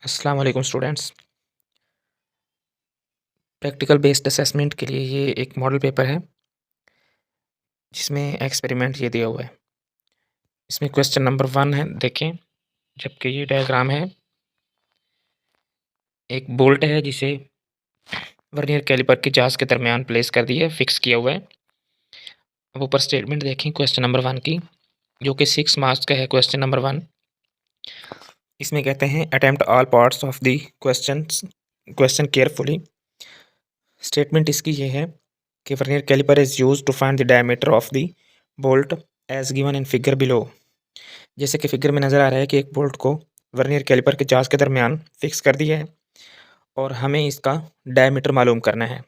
अस्सलाम वालेकुम students. Practical based assessment के लिए ये एक मॉडल पेपर है जिसमें एक्सपेरिमेंट ये दिया हुआ है। इसमें क्वेश्चन नंबर 1 है, देखें। जबकि ये डायग्राम है, एक बोल्ट है जिसे वर्नियर कैलिपर की जांच के दरमियान प्लेस कर दिया है, फिक्स किया हुआ है। अब ऊपर स्टेटमेंट देखें क्वेश्चन नंबर 1 की, जो कि 6 मार्क्स का है। क्वेश्चन नंबर 1 इसमें कहते हैं attempt all parts of the question carefully. Statement इसकी ये है कि vernier calliper is used to find the diameter of the bolt as given in figure below. जैसे कि फिगर में नज़र आ रहा है कि एक बोल्ट को वर्नियर कैलिपर के जांच के दरमियान फिक्स कर दिया है और हमें इसका डायमीटर मालूम करना है।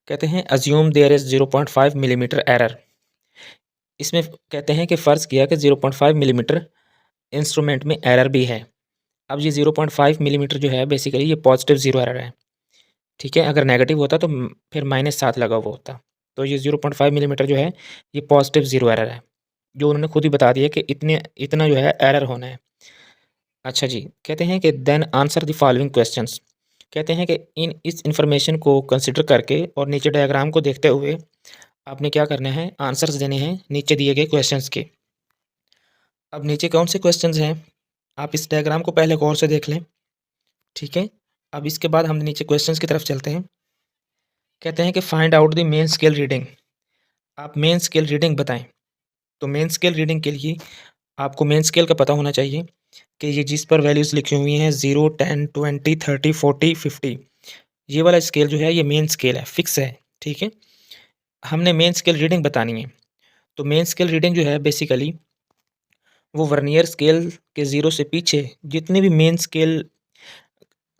कहते हैं assume there is 0.5 millimetre error. इसमें कहते हैं कि फ़र्ज़ किया कि 0.5 मिलीमीटर इंस्ट्रूमेंट में एरर भी है। अब ये 0.5 मिलीमीटर जो है बेसिकली ये पॉजिटिव ज़ीरो एरर है, ठीक है। अगर नेगेटिव होता तो फिर -7 लगा हुआ होता। तो ये 0.5 मिलीमीटर जो है ये पॉजिटिव ज़ीरो एरर है, जो उन्होंने खुद ही बता दिया कि इतना जो है एरर होना है। अच्छा जी, कहते हैं कि then answer the following questions. कहते हैं कि इस इंफॉर्मेशन को कंसिडर करके और नीचे डायग्राम को देखते हुए आपने क्या करना है, आंसर्स देने हैं नीचे दिए गए क्वेश्चंस के। अब नीचे कौन से क्वेश्चंस हैं, आप इस डायग्राम को पहले गौर से देख लें, ठीक है। अब इसके बाद हम नीचे क्वेश्चंस की तरफ चलते हैं। कहते हैं कि find out the main scale reading. आप मेन स्केल रीडिंग बताएं। तो मेन स्केल रीडिंग के लिए आपको मेन स्केल का पता होना चाहिए कि ये जिस पर वैल्यूज़ लिखी हुई हैं 0, 10, 20, 30, 40, 50, ये वाला स्केल जो है ये मेन स्केल है, फिक्स है, ठीक है। हमने मेन स्केल रीडिंग बतानी है। तो मेन स्केल रीडिंग जो है बेसिकली वो वर्नियर स्केल के 0 से पीछे जितने भी मेन स्केल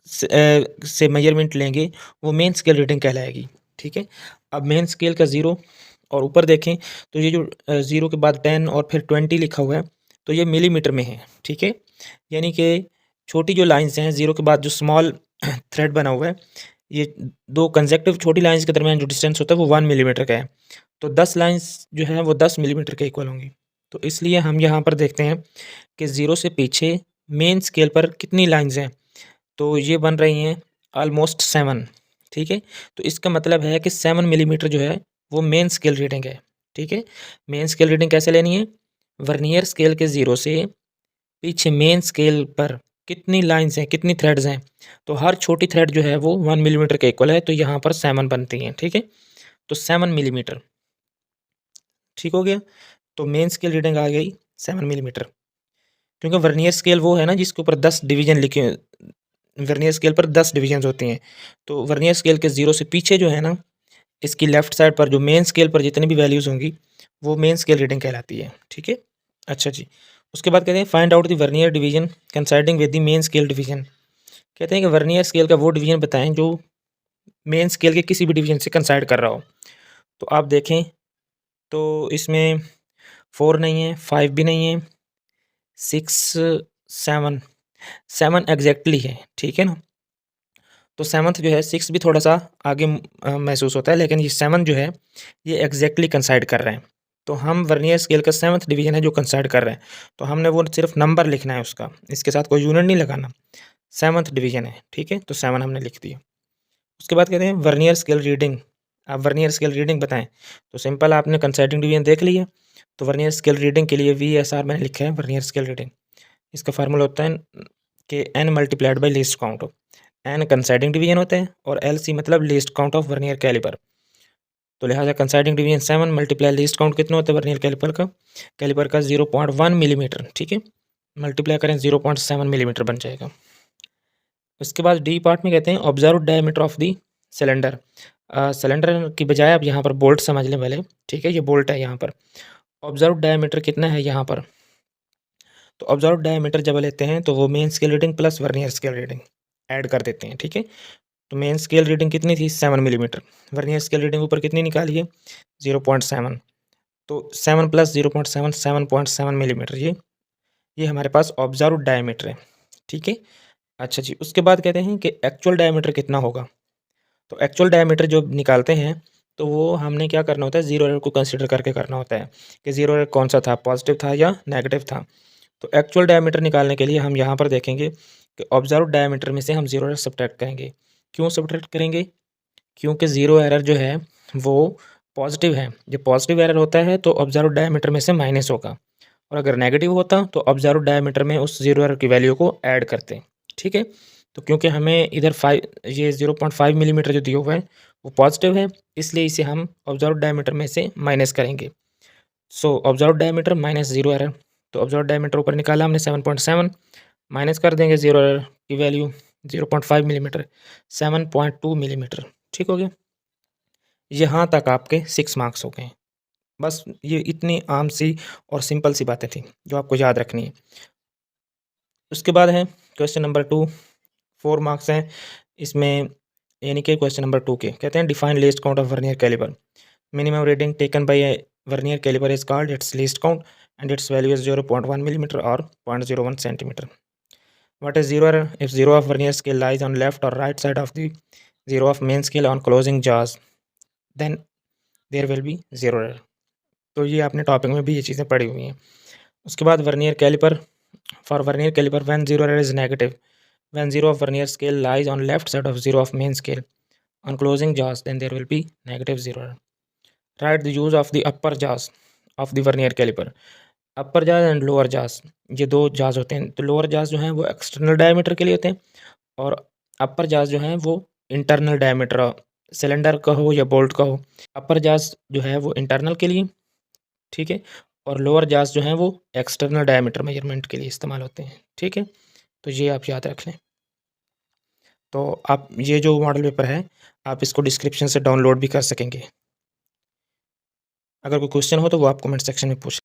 से मेजरमेंट लेंगे वो मेन स्केल रीडिंग कहलाएगी, ठीक है। अब मेन स्केल का 0 और ऊपर देखें तो ये जो 0 के बाद 10 और फिर 20 लिखा हुआ है तो ये मिलीमीटर में है, ठीक है। यानी कि छोटी जो लाइंस हैं 0 के बाद जो स्मॉल थ्रेड बना हुआ है, ये 2 कंसेक्टिव छोटी लाइंस के दरमियान जो डिस्टेंस होता है वो 1 मिलीमीटर का है। तो 10 लाइंस जो हैं वो 10 मिलीमीटर के इक्वल होंगी। तो इसलिए हम यहाँ पर देखते हैं कि 0 से पीछे मेन स्केल पर कितनी लाइंस हैं, तो ये बन रही हैं ऑलमोस्ट 7, ठीक है। तो इसका मतलब है कि 7 मिलीमीटर जो है वो मेन स्केल रीडिंग है, ठीक है। मेन स्केल रीडिंग कैसे लेनी है, वर्नियर स्केल के 0 से पीछे मेन स्केल पर कितनी लाइंस हैं, कितनी थ्रेड्स हैं, तो हर छोटी थ्रेड जो है वो 1 मिलीमीटर के इक्वल है, तो यहाँ पर 7 बनती हैं, ठीक है। तो 7 मिलीमीटर, ठीक हो गया। तो मेन स्केल रीडिंग आ गई 7 मिलीमीटर, क्योंकि वर्नियर स्केल वो है ना जिसके ऊपर 10 डिवीजन लिखे, वर्नियर स्केल पर 10 डिवीजन्स होती हैं। तो वर्नियर स्केल के 0 से पीछे जो है ना, इसकी लेफ्ट साइड पर जो मेन स्केल पर जितनी भी वैल्यूज़ होंगी वो मेन स्केल रीडिंग कहलाती है, ठीक है। अच्छा जी, उसके बाद कहते हैं find out the vernier division coinciding with the main scale division. कहते हैं कि वर्नियर स्केल का वो डिवीजन बताएं जो मेन स्केल के किसी भी डिवीजन से कंसाइड कर रहा हो। तो आप देखें तो इसमें 4 नहीं है, 5 भी नहीं है, 6, 7, 7 एग्जैक्टली है, ठीक है ना। तो 7th जो है, 6 भी थोड़ा सा आगे महसूस होता है, लेकिन ये 7 जो है ये एग्जैक्टली कंसाइड कर रहे हैं। तो हम वर्नियर स्केल का 7th डिवीजन है जो कंसाइड कर रहे हैं, तो हमने वो सिर्फ नंबर लिखना है उसका, इसके साथ कोई यूनिट नहीं लगाना। 7th डिवीजन है, ठीक है, तो 7 हमने लिख दिया। उसके बाद कहते हैं वर्नियर स्केल रीडिंग। आप वर्नियर स्केल रीडिंग बताएं। तो सिंपल, आपने कंसाइडिंग डिवीजन देख लिया, तो वर्नियर स्केल रीडिंग के लिए VSR मैंने लिखा है, वर्नियर स्केल रीडिंग। इसका फार्मूला होता है कि n multiplied by least count. n coinciding division होते हैं और LC मतलब least count of vernier caliper. तो लिहाजा coinciding division 7 multiply least count कितना होता है वर्नियर कैलिपर का 0.1 मिलीमीटर, ठीक है। मल्टीप्लाई करें 0.7 मिलीमीटर बन जाएगा। उसके बाद डी पार्ट में कहते हैं observe diameter of the cylinder. Cylinder की बजाय आप यहाँ पर बोल्ट समझ लें पहले, ठीक है, ये बोल्ट है यहाँ पर। ऑब्जर्व डायमीटर कितना है यहाँ पर, तो ऑब्जर्व डायमीटर जब लेते हैं तो वो main scale reading plus vernier scale reading add कर देते हैं, ठीक है। तो मेन स्केल रीडिंग कितनी थी, 7 मिलीमीटर। वर्नियर स्केल रीडिंग ऊपर कितनी निकाली है, 0.7। तो 7 प्लस 0.7, 7.7 मिलीमीटर, ये हमारे पास ऑब्जर्व डायमीटर है, ठीक है। अच्छा जी, उसके बाद कहते हैं कि एक्चुअल डायमीटर कितना होगा। तो एक्चुअल डायमीटर जो निकालते हैं तो वो हमने क्या करना होता है, जीरो एरर को कंसिडर करके करना होता है कि जीरो एरर कौन सा था, पॉजिटिव था या नेगेटिव था। तो एक्चुअल डायमीटर निकालने के लिए हम यहाँ पर देखेंगे कि ऑब्जर्व डायमीटर में से हम ज़ीरो एरर सब्ट्रैक्ट करेंगे। क्यों सब्ट्रैक्ट करेंगे? क्योंकि ज़ीरो एरर जो है वो पॉजिटिव है। जब पॉजिटिव एरर होता है तो ऑब्जर्व डायमीटर में से माइनस होगा, और अगर नेगेटिव होता तो ऑब्जर्व डायमीटर में उस ज़ीरो एरर की वैल्यू को ऐड करते। ठीक है, तो क्योंकि हमें इधर 0.5 मिलीमीटर जो दिया हुआ है वो पॉजिटिव है, इसलिए इसे हम ऑब्जर्व डायमीटर में से माइनस करेंगे। So observe diameter minus zero error, तो ऑब्जर्व डायमीटर ऊपर निकाला हमने 7.7, माइनस कर देंगे ज़ीरो एरर की वैल्यू 0.5 मिलीमीटर, 7.2 मिलीमीटर। ठीक हो गया, यहाँ तक आपके 6 मार्क्स हो गए। बस ये इतनी आम सी और सिंपल सी बातें थी जो आपको याद रखनी है। उसके बाद है क्वेश्चन नंबर 2, 4 मार्क्स हैं इसमें, यानी कि क्वेश्चन नंबर 2 के कहते हैं define least count of vernier calliper. Minimum reading taken by a vernier calliper is called its least count and its value is 0.1 millimetre और 0.01 centimetre. What is zero error? If zero of vernier scale lies on left or right side of the zero of main scale on closing jaws, then there will be zero error. तो ये आपने topic में भी ये चीज़ें पढ़ी हुई हैं। उसके बाद vernier calliper, for vernier calliper when zero error is negative, when zero of vernier scale lies on left side of zero of main scale on closing jaws, then there will be negative zero error. Write the use of the upper jaws of the vernier caliper. अपर जाज and lower जाज, ये दो जाज होते हैं। तो lower जाज जो हैं वो एक्सटर्नल डायमीटर के लिए होते हैं, और अपर जाज जो हैं वो इंटरनल डायमीटर, सिलेंडर का हो या बोल्ट का हो। अपर जाज जो है वो इंटरनल के लिए, ठीक है, और लोअर जाज जो हैं वो एक्सटर्नल डायमीटर मेजरमेंट के लिए इस्तेमाल होते हैं। ठीक है, तो ये आप याद रख लें। तो आप ये जो मॉडल पेपर है आप इसको डिस्क्रिप्शन से डाउनलोड भी कर सकेंगे। अगर कोई क्वेश्चन हो तो वो आप कमेंट सेक्शन में पूछ